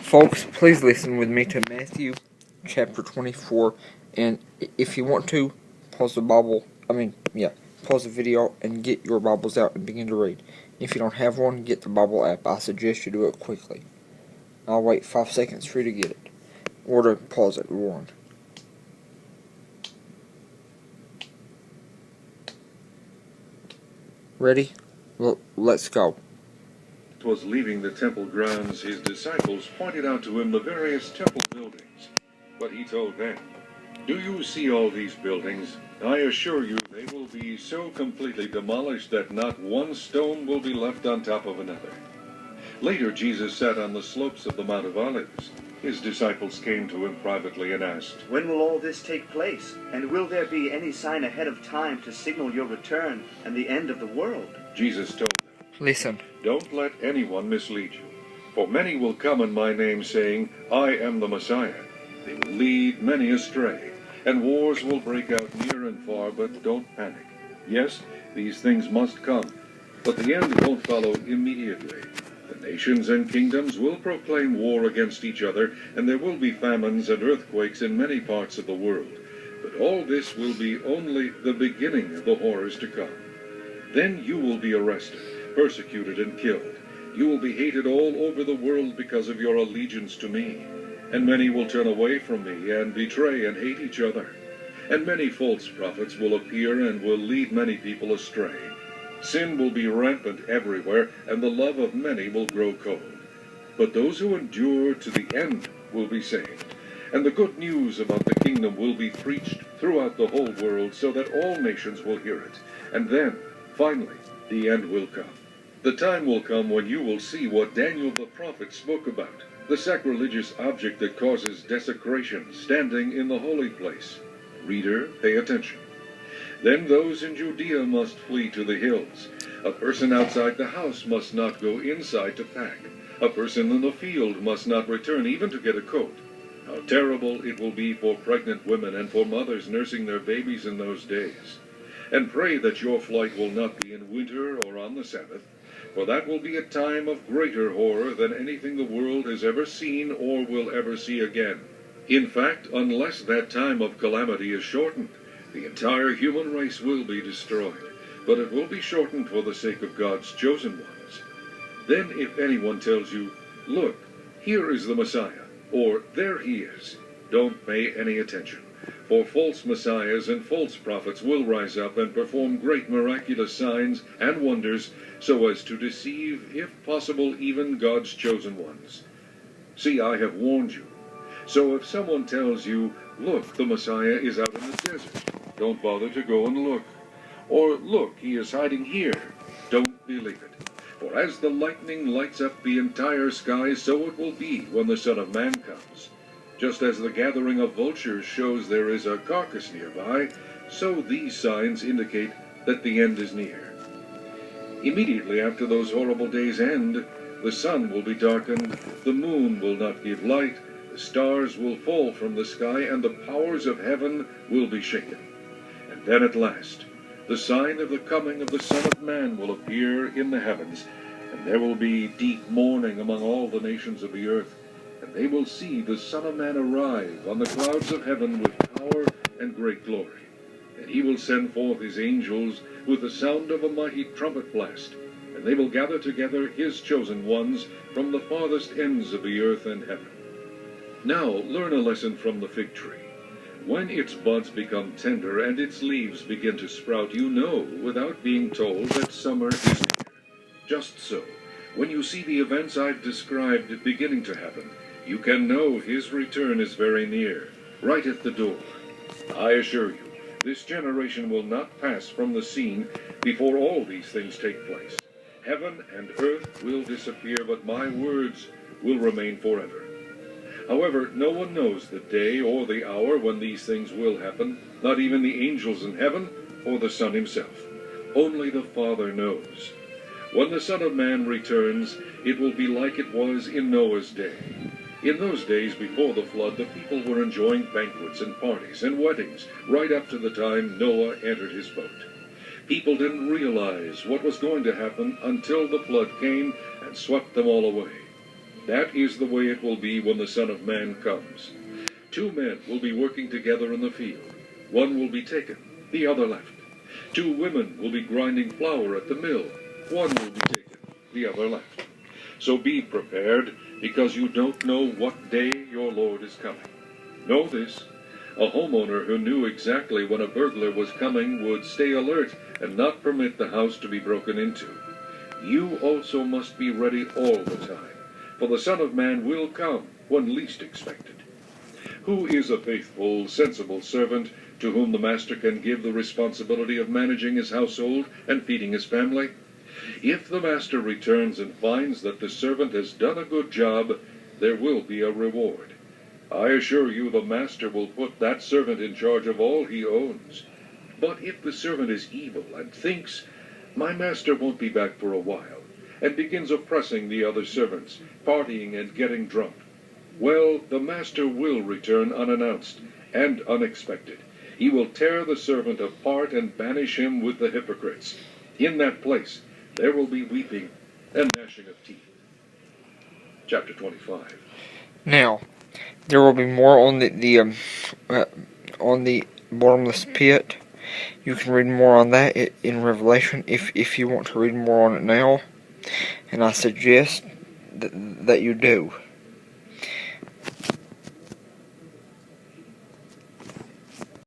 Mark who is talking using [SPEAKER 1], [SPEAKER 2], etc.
[SPEAKER 1] Folks, please listen with me to Matthew chapter 24, and if you want to, pause the video and get your Bibles out and begin to read. If you don't have one, get the Bible app. I suggest you do it quickly. I'll wait 5 seconds for you to get it, or to pause it. 1. Ready? Well, let's go.
[SPEAKER 2] Was leaving the temple grounds, his disciples pointed out to him the various temple buildings. But he told them, "Do you see all these buildings? I assure you they will be so completely demolished that not one stone will be left on top of another." Later, Jesus sat on the slopes of the Mount of Olives. His disciples came to him privately and asked,
[SPEAKER 3] "When will all this take place? And will there be any sign ahead of time to signal your return and the end of the world?"
[SPEAKER 2] Jesus told them,
[SPEAKER 1] Listen.
[SPEAKER 2] "Don't let anyone mislead you. For many will come in my name, saying, 'I am the Messiah.' They will lead many astray, and wars will break out near and far, but don't panic. Yes, these things must come, but the end won't follow immediately. The nations and kingdoms will proclaim war against each other, and there will be famines and earthquakes in many parts of the world. But all this will be only the beginning of the horrors to come. Then you will be arrested, persecuted, and killed. You will be hated all over the world because of your allegiance to me. And many will turn away from me and betray and hate each other. And many false prophets will appear and will lead many people astray. Sin will be rampant everywhere, and the love of many will grow cold. But those who endure to the end will be saved. And the good news about the kingdom will be preached throughout the whole world, so that all nations will hear it. And then, finally, the end will come. The time will come when you will see what Daniel the prophet spoke about, the sacrilegious object that causes desecration standing in the holy place. Reader, pay attention. Then those in Judea must flee to the hills. A person outside the house must not go inside to pack. A person in the field must not return even to get a coat. How terrible it will be for pregnant women and for mothers nursing their babies in those days. And pray that your flight will not be in winter or on the Sabbath, for that will be a time of greater horror than anything the world has ever seen or will ever see again. In fact, unless that time of calamity is shortened, the entire human race will be destroyed, but it will be shortened for the sake of God's chosen ones. Then if anyone tells you, 'Look, here is the Messiah,' or 'There he is,' don't pay any attention. For false messiahs and false prophets will rise up and perform great miraculous signs and wonders so as to deceive, if possible, even God's chosen ones. See, I have warned you. So if someone tells you, 'Look, the Messiah is out in the desert,' don't bother to go and look. Or, 'Look, he is hiding here,' don't believe it. For as the lightning lights up the entire sky, so it will be when the Son of Man comes. Just as the gathering of vultures shows there is a carcass nearby, so these signs indicate that the end is near. Immediately after those horrible days end, the sun will be darkened, the moon will not give light, the stars will fall from the sky, and the powers of heaven will be shaken. And then at last, the sign of the coming of the Son of Man will appear in the heavens, and there will be deep mourning among all the nations of the earth. And they will see the Son of Man arrive on the clouds of heaven with power and great glory. And he will send forth his angels with the sound of a mighty trumpet blast, and they will gather together his chosen ones from the farthest ends of the earth and heaven. Now learn a lesson from the fig tree. When its buds become tender and its leaves begin to sprout, you know, without being told, that summer is near. Just so, when you see the events I've described beginning to happen, you can know his return is very near, right at the door. I assure you, this generation will not pass from the scene before all these things take place. Heaven and earth will disappear, but my words will remain forever. However, no one knows the day or the hour when these things will happen, not even the angels in heaven or the Son himself. Only the Father knows. When the Son of Man returns, it will be like it was in Noah's day. In those days before the flood, the people were enjoying banquets and parties and weddings right up to the time Noah entered his boat. People didn't realize what was going to happen until the flood came and swept them all away. That is the way it will be when the Son of Man comes. 2 men will be working together in the field. One will be taken, the other left. 2 women will be grinding flour at the mill. One will be taken, the other left. So be prepared, because you don't know what day your Lord is coming. Know this: a homeowner who knew exactly when a burglar was coming would stay alert and not permit the house to be broken into. You also must be ready all the time, for the Son of Man will come when least expected. Who is a faithful, sensible servant to whom the master can give the responsibility of managing his household and feeding his family? If the master returns and finds that the servant has done a good job, there will be a reward. I assure you the master will put that servant in charge of all he owns. But if the servant is evil and thinks, "My master won't be back for a while," and begins oppressing the other servants, partying and getting drunk, well, the master will return unannounced and unexpected. He will tear the servant apart and banish him with the hypocrites. In that place there will be weeping and gnashing of teeth. Chapter 25.
[SPEAKER 1] Now, there will be more on the bottomless pit. You can read more on that in Revelation if you want to read more on it now, and I suggest that you do.